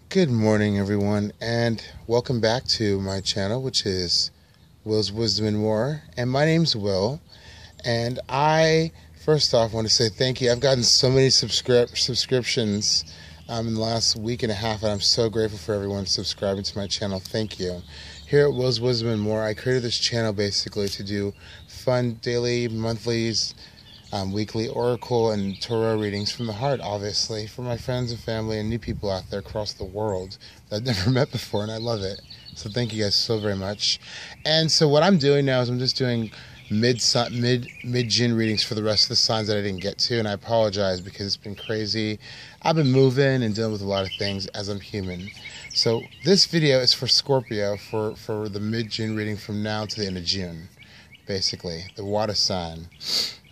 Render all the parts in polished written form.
Good morning, everyone, and welcome back to my channel, which is Will's Wisdom and More. And my name's Will, and I first off want to say thank you. I've gotten so many subscriptions in the last week and a half, and I'm so grateful for everyone subscribing to my channel. Thank you. Here at Will's Wisdom and More, I created this channel basically to do fun daily, monthlies, weekly oracle and tarot readings from the heart, obviously, for my friends and family and new people out there across the world that I've never met before, and I love it. So thank you guys so very much. And so what I'm doing now is I'm just doing mid-June readings for the rest of the signs that I didn't get to, and I apologize because it's been crazy. I've been moving and dealing with a lot of things as I'm human. So this video is for Scorpio for the mid-June reading from now to the end of June, basically, the water sign.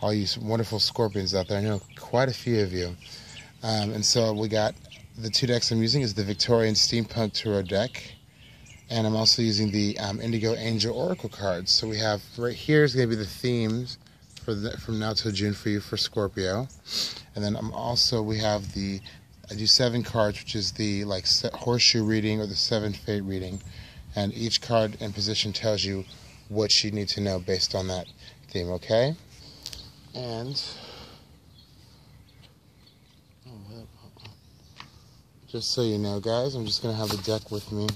All you wonderful Scorpions out there. I know quite a few of you. And so we got the two decks I'm using is the Victorian Steampunk Tarot deck. And I'm also using the Indigo Angel Oracle cards. So we have right here is going to be the themes for from now till June for you for Scorpio. And then we have I do 7 cards, which is the horseshoe reading or the 7 fate reading. And each card in position tells you what you need to know based on that theme, okay? And just so you know, guys, I'm just going to have the deck with me.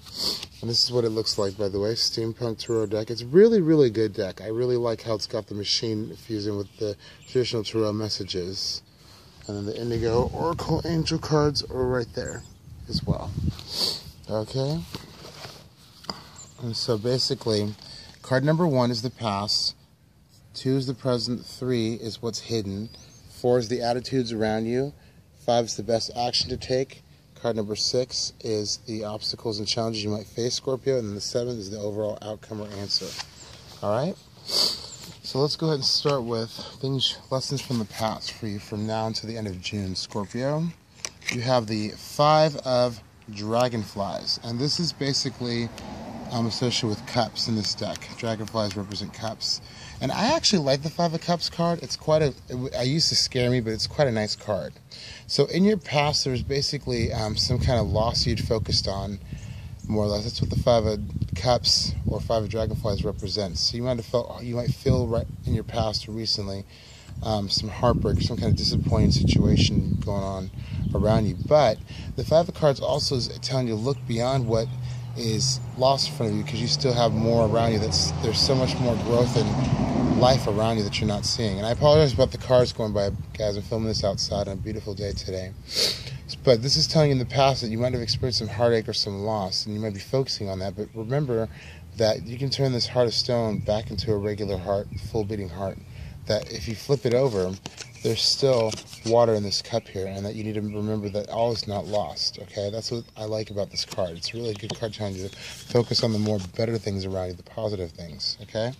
And this is what it looks like, by the way, Steampunk Tarot deck. It's a really, really good deck. I really like how it's got the machine fusing with the traditional Tarot messages. And then the Indigo Oracle Angel cards are right there as well. Okay? And so basically, card number 1 is the past. 2 is the present, 3 is what's hidden, 4 is the attitudes around you, 5 is the best action to take, card number 6 is the obstacles and challenges you might face, Scorpio, and then the 7 is the overall outcome or answer. Alright? So let's go ahead and start with lessons from the past for you from now until the end of June, Scorpio. You have the 5 of Dragonflies, and this is basically associated with cups in this deck. Dragonflies represent cups. And I actually like the 5 of Cups card. It's I used to scare me, but it's quite a nice card. So in your past, there's basically some kind of loss you'd focused on, more or less. That's what the 5 of Cups or 5 of Dragonflies represents. So you might feel right in your past or recently some heartbreak, some kind of disappointing situation going on around you. But the 5 of cards also is telling you to look beyond what is lost in front of you, because you still have more around you. There's so much more growth and life around you that you're not seeing. And I apologize about the cars going by, guys. I'm filming this outside on a beautiful day today. But this is telling you in the past that you might have experienced some heartache or some loss, and you might be focusing on that. But remember that you can turn this heart of stone back into a regular heart, full beating heart. That if you flip it over, there's still water in this cup here, and that you need to remember that all is not lost, okay? That's what I like about this card. It's a really good card telling you to focus on the better things around you, the positive things, okay?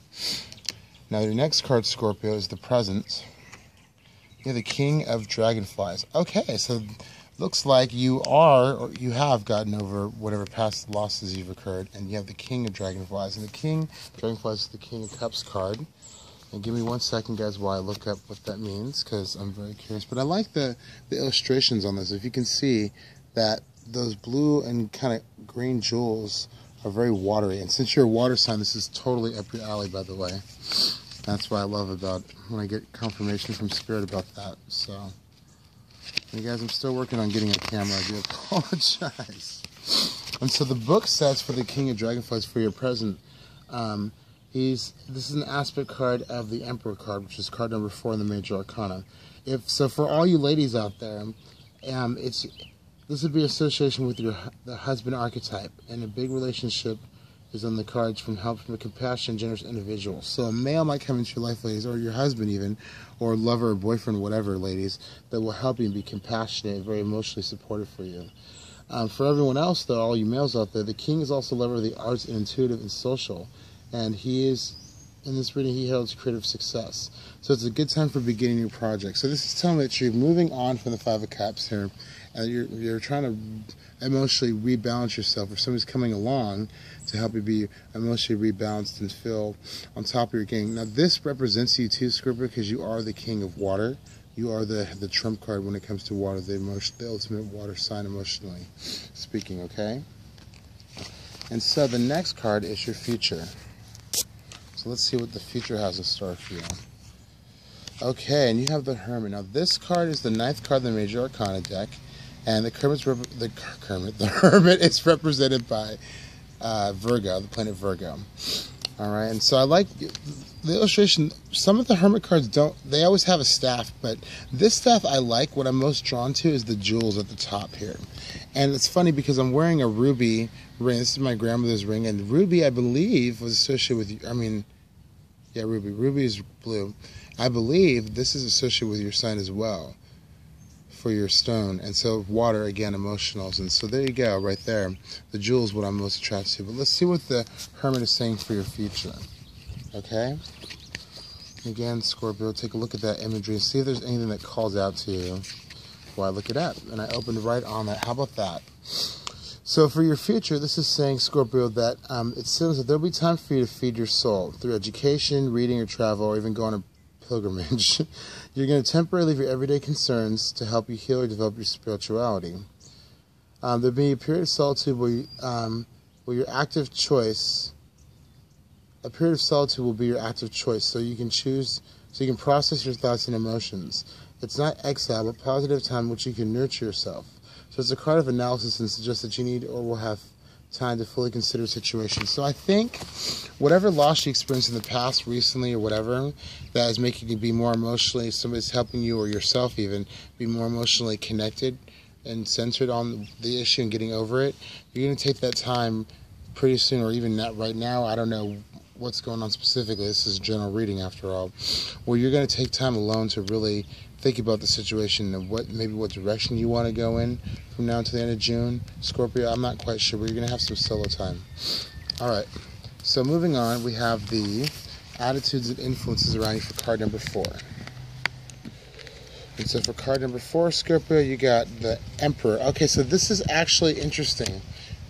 Now, your next card, Scorpio, is the present. You're the King of Dragonflies. Okay, so looks like you have gotten over whatever past losses you've occurred, and you have the King of Dragonflies. And the King of Dragonflies is the King of Cups card. And give me 1 second, guys, while I look up what that means, because I'm very curious. But I like the illustrations on this. If you can see that those blue and kind of green jewels are very watery. And since you're a water sign, this is totally up your alley, by the way. That's what I love about when I get confirmation from Spirit about that. So, and guys, I'm still working on getting a camera. I do apologize. And so the book says for the King of Dragonflies for your present, this is an aspect card of the Emperor card, which is card number 4 in the Major Arcana. So for all you ladies out there, this would be association with the husband archetype, and a big relationship is on the cards from help from a compassionate, generous individual. So a male might come into your life, ladies, or your husband even, or lover or boyfriend, whatever, ladies, that will help you and be compassionate and very emotionally supportive for you. For everyone else, though, all you males out there, the King is also a lover of the arts and intuitive and social. And in this reading, he heralds creative success. So it's a good time for beginning your project. So this is telling me that you're moving on from the 5 of Cups here, and you're trying to emotionally rebalance yourself, or somebody's coming along to help you be emotionally rebalanced and feel on top of your game. Now this represents you too, Scorpio, because you are the King of Water, You are the trump card when it comes to water, the ultimate water sign emotionally speaking, okay? And so the next card is your future. So let's see what the future has in store for you. Okay, and you have the Hermit. Now this card is the 9th card of the Major Arcana deck, and the Hermit is represented by Virgo, the planet Virgo. All right, and so I like the illustration. Some of the Hermit cards they always have a staff, but this staff I like. What I'm most drawn to is the jewels at the top here. And it's funny because I'm wearing a ruby ring. This is my grandmother's ring, and ruby, I believe, was associated with, yeah, ruby. Ruby is blue. I believe this is associated with your sign as well, for your stone. And so water, again, emotionals. And so there you go, right there. The jewel is what I'm most attracted to. But let's see what the Hermit is saying for your future. Okay? Again, Scorpio, take a look at that imagery and see if there's anything that calls out to you while I look it up. And I opened right on that. How about that? So for your future, this is saying, Scorpio, that it says that there'll be time for you to feed your soul through education, reading, or travel, or even go on a pilgrimage. You're going to temporarily leave your everyday concerns to help you heal or develop your spirituality. There'll be a period of solitude where your active choice, a period of solitude will be your active choice, so you can choose, so you can process your thoughts and emotions. It's not exile, but positive time which you can nurture yourself. So it's a card of analysis and suggests that you need or will have time to fully consider situations. So I think whatever loss you experienced in the past, recently or whatever, that is making you be more emotionally, somebody's helping you or yourself even be more emotionally connected and centered on the issue and getting over it, you're going to take that time pretty soon, or even not right now. I don't know what's going on specifically. This is general reading after all. Where you're going to take time alone to really think about the situation and maybe what direction you want to go in from now until the end of June. Scorpio, I'm not quite sure, but you're going to have some solo time. All right. So moving on, we have the attitudes and influences around you for card number 4. And so for card number 4, Scorpio, you got the Emperor. Okay, so this is actually interesting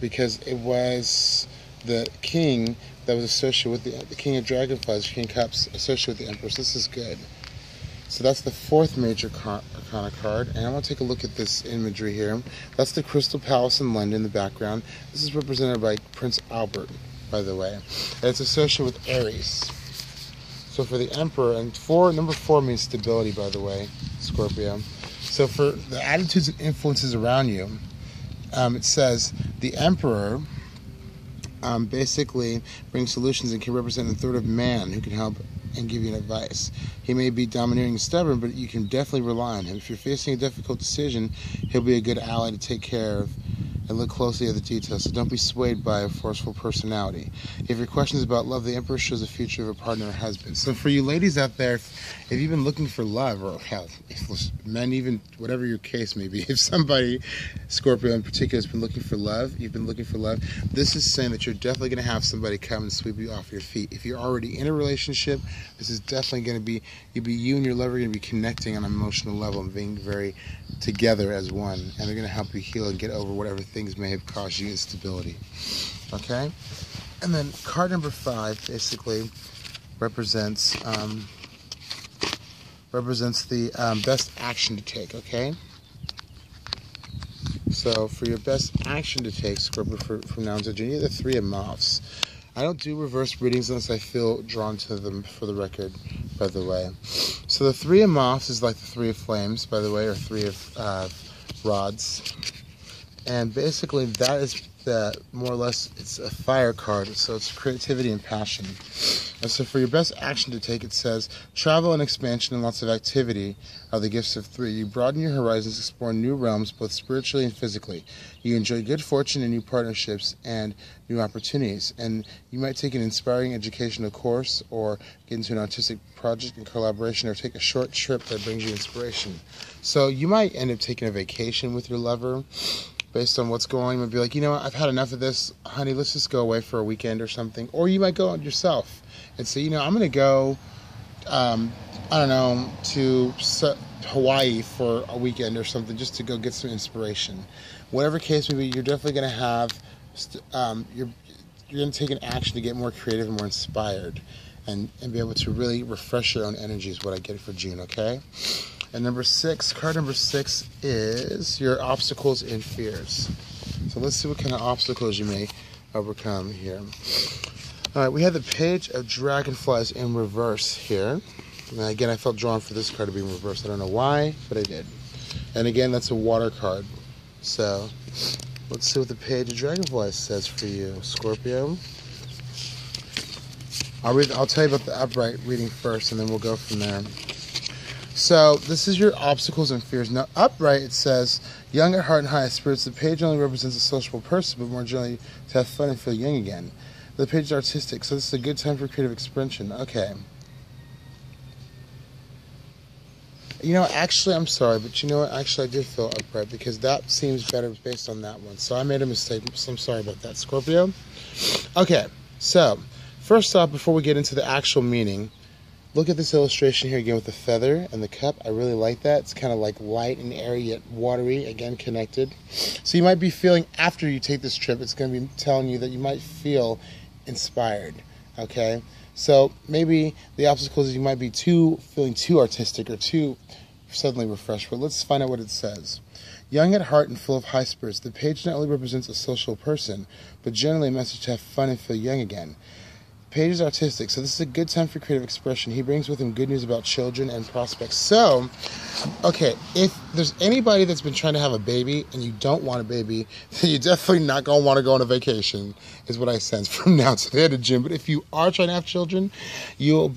because it was the king that was associated with the king of dragonflies, King of Cups, associated with the Empress. This is good. So that's the 4th major arcana card. And I want to take a look at this imagery here. That's the Crystal Palace in London in the background. This is represented by Prince Albert, by the way. And it's associated with Aries. So for the Emperor, and number 4 means stability, by the way, Scorpio. So for the attitudes and influences around you, it says the Emperor basically brings solutions and can represent a third of man who can help and give you advice. He may be domineering and stubborn, but you can definitely rely on him. If you're facing a difficult decision, he'll be a good ally to take care of and look closely at the details, so don't be swayed by a forceful personality. If your questions about love, the Emperor shows the future of a partner or husband. So for you ladies out there, if you've been looking for love, or hell, if men, even whatever your case may be, if somebody, Scorpio in particular, has been looking for love, you've been looking for love, this is saying that you're definitely going to have somebody come and sweep you off your feet. If you're already in a relationship, this is definitely going to be, you and your lover are going to be connecting on an emotional level and being very together as one, and they're going to help you heal and get over whatever things may have caused you instability. Okay? And then card number 5 basically represents the best action to take, okay? So for your best action to take, Scorpio, from now until June, you have the 3 of Moths. I don't do reverse readings unless I feel drawn to them, for the record, by the way. So the 3 of Moths is like the 3 of Flames, by the way, or 3 of Rods. And basically that is more or less, it's a fire card, so it's creativity and passion. And so for your best action to take, it says, travel and expansion and lots of activity are the gifts of 3. You broaden your horizons, explore new realms, both spiritually and physically. You enjoy good fortune and new partnerships and new opportunities. And you might take an inspiring educational course or get into an artistic project in collaboration, or take a short trip that brings you inspiration. So you might end up taking a vacation with your lover, based on what's going on. You might be like, you know what, I've had enough of this, honey, let's just go away for a weekend or something. Or you might go on yourself and say, you know, I'm going to go, I don't know, to Hawaii for a weekend or something, just to go get some inspiration. Whatever case may be, you're definitely going to have, you're going to take an action to get more creative and more inspired, and be able to really refresh your own energy is what I get for June, okay? And number 6, card number 6 is your obstacles and fears. So let's see what kind of obstacles you may overcome here. All right, we have the Page of Dragonflies in reverse here. And again, I felt drawn for this card to be in reverse. I don't know why, but I did. And again, that's a water card. So let's see what the Page of Dragonflies says for you, Scorpio. I'll tell you about the upright reading first, and then we'll go from there. So this is your obstacles and fears. Now, upright, it says, young at heart and high spirits. The Page only represents a sociable person, but more generally to have fun and feel young again. The Page is artistic, so this is a good time for creative expression. Okay. You know, actually, I'm sorry, but you know what? Actually, I did feel upright because that seems better based on that one. So I made a mistake, so I'm sorry about that, Scorpio. Okay, so first off, before we get into the actual meaning, look at this illustration here again with the feather and the cup. I really like that. It's kind of like light and airy yet watery, again connected. So you might be feeling, after you take this trip, it's going to be telling you that you might feel inspired, okay? So maybe the obstacles is you might be feeling too artistic or too suddenly refreshed. But let's find out what it says. Young at heart and full of high spirits, the Page not only represents a social person, but generally a message to have fun and feel young again. Page is artistic, so this is a good time for creative expression. He brings with him good news about children and prospects. So, okay, if there's anybody that's been trying to have a baby and you don't want a baby, then you're definitely not going to want to go on a vacation, is what I sense from now to the end of June. But if you are trying to have children, you'll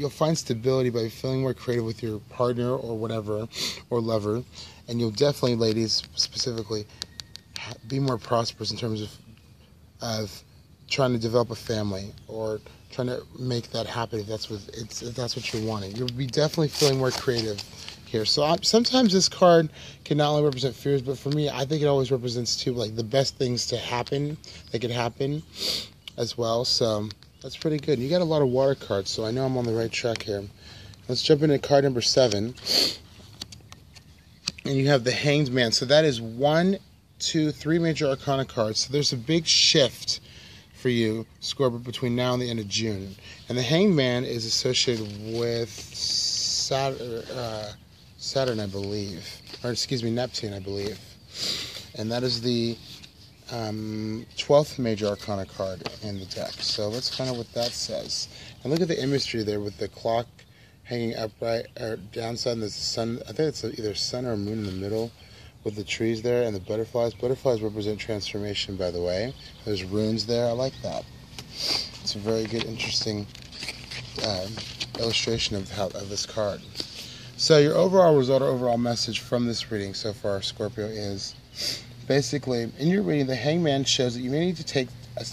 find stability by feeling more creative with your partner or whatever, or lover. And you'll definitely, ladies specifically, be more prosperous in terms of trying to develop a family or trying to make that happen if that's what you're wanting. You'll be definitely feeling more creative here. So sometimes this card can not only represent fears, but for me, I think it always represents too, like the best things to happen that could happen as well. So that's pretty good. You got a lot of water cards, so I know I'm on the right track here. Let's jump into card number 7. And you have the Hanged Man. So that is 1, 2, 3 major arcana cards. So there's a big shift for you, Scorpio, between now and the end of June. And the Hanged Man is associated with Saturn, I believe. Or excuse me, Neptune, I believe. And that is the 12th major arcana card in the deck. So let's find out what that says. And look at the imagery there with the clock hanging upright or downside, and there's the sun. I think it's either sun or moon in the middle with the trees there and the butterflies. Butterflies represent transformation, by the way. There's runes there. I like that. It's a very good, interesting illustration of this card. So your overall result or overall message from this reading so far, Scorpio, is basically, in your reading, the Hanged Man shows that you may need to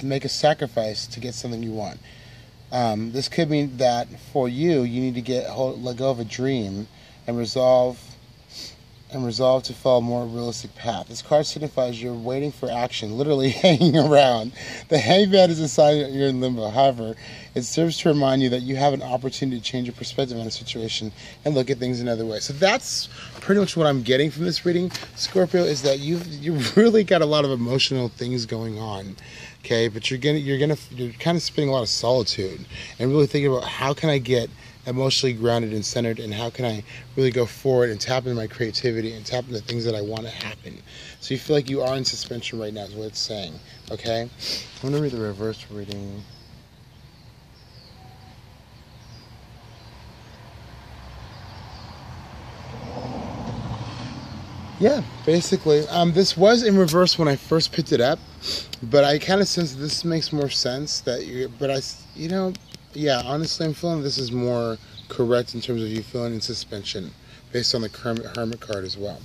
make a sacrifice to get something you want. This could mean that for you need to let go of a dream and resolve to follow a more realistic path. This card signifies you're waiting for action, literally hanging around. The Hanged Man is a sign that you're in limbo. However, it serves to remind you that you have an opportunity to change your perspective on a situation and look at things another way. So that's pretty much what I'm getting from this reading, Scorpio, is that you've really got a lot of emotional things going on. Okay, but you're kind of spending a lot of solitude and really thinking about how can I get emotionally grounded and centered, and how can I really go forward and tap into my creativity and tap into things that I want to happen. So you feel like you are in suspension right now is what it's saying. Okay, I'm going to read the reverse reading. Yeah, basically, this was in reverse when I first picked it up, but I kind of sense this makes more sense yeah, honestly, I'm feeling this is more correct in terms of you feeling in suspension based on the Hermit card as well.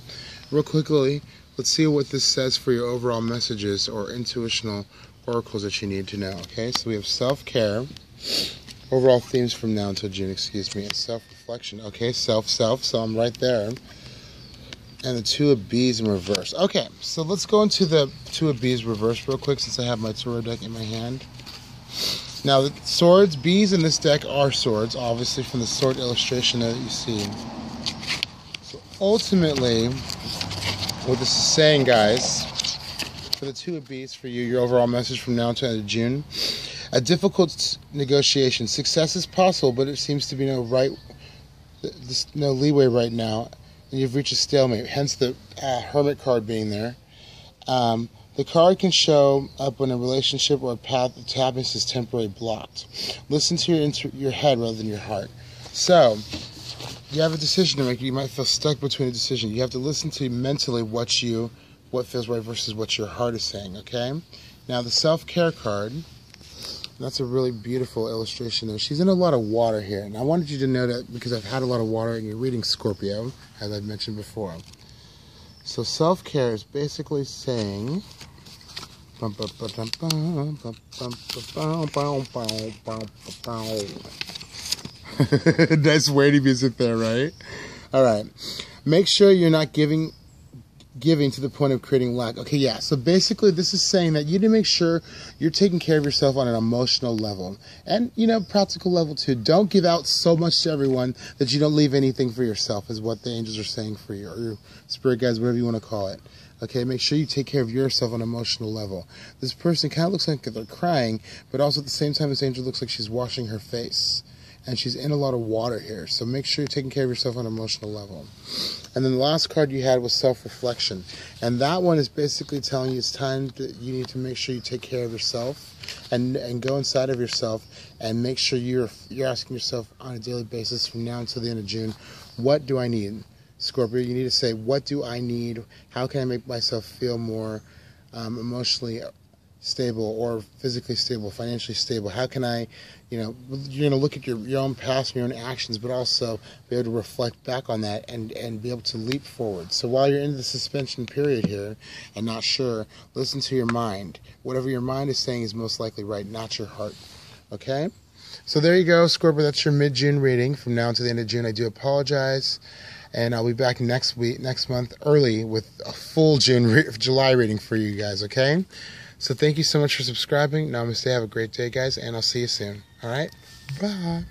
Real quickly, let's see what this says for your overall messages or intuitional oracles that you need to know. Okay, so we have self-care, overall themes from now until June, and self-reflection. Okay, so I'm right there. And the Two of Bees in reverse. Okay, so let's go into the Two of Bees reverse real quick since I have my tarot deck in my hand. Now, the swords, bees in this deck are swords, obviously, from the sword illustration that you see. So ultimately, what this is saying, guys, for the Two of Bees for you, your overall message from now to the end of June, a difficult negotiation. Success is possible, but it seems to be no right there's no leeway right now, and you've reached a stalemate, hence the Hermit card being there. The card can show up when a relationship or a path to happiness is temporarily blocked. Listen to your head rather than your heart. So, you have a decision to make. You might feel stuck between a decision. You have to listen to mentally what feels right versus what your heart is saying, okay? Now, the self-care card, that's a really beautiful illustration there. She's in a lot of water here, and I wanted you to know that because I've had a lot of water, and you're reading Scorpio, as I've mentioned before. So self-care is basically saying... Nice weighty music there, right? All right. Make sure you're not giving to the point of creating lack. Okay, yeah. So basically, this is saying that you need to make sure you're taking care of yourself on an emotional level. And, practical level too. Don't give out so much to everyone that you don't leave anything for yourself, is what the angels are saying for you, or your spirit guides, whatever you want to call it. Okay, make sure you take care of yourself on an emotional level. This person kind of looks like they're crying, but also at the same time, this angel looks like she's washing her face. And she's in a lot of water here. So make sure you're taking care of yourself on an emotional level. And then the last card you had was self-reflection. And that one is basically telling you it's time that you need to make sure you take care of yourself and go inside of yourself and make sure you're asking yourself on a daily basis from now until the end of June, what do I need? Scorpio, you need to say, what do I need? How can I make myself feel more emotionally stable or physically stable, financially stable? How can I, you're going to look at your own past and your own actions, but also be able to reflect back on that and be able to leap forward. So while you're in the suspension period here and not sure, listen to your mind. Whatever your mind is saying is most likely right, not your heart. Okay? So there you go, Scorpio. That's your mid-June reading from now until the end of June. I do apologize. And I'll be back next month early with a full July reading for you guys, okay? So thank you so much for subscribing. Namaste. Have a great day, guys, and I'll see you soon. All right? Bye.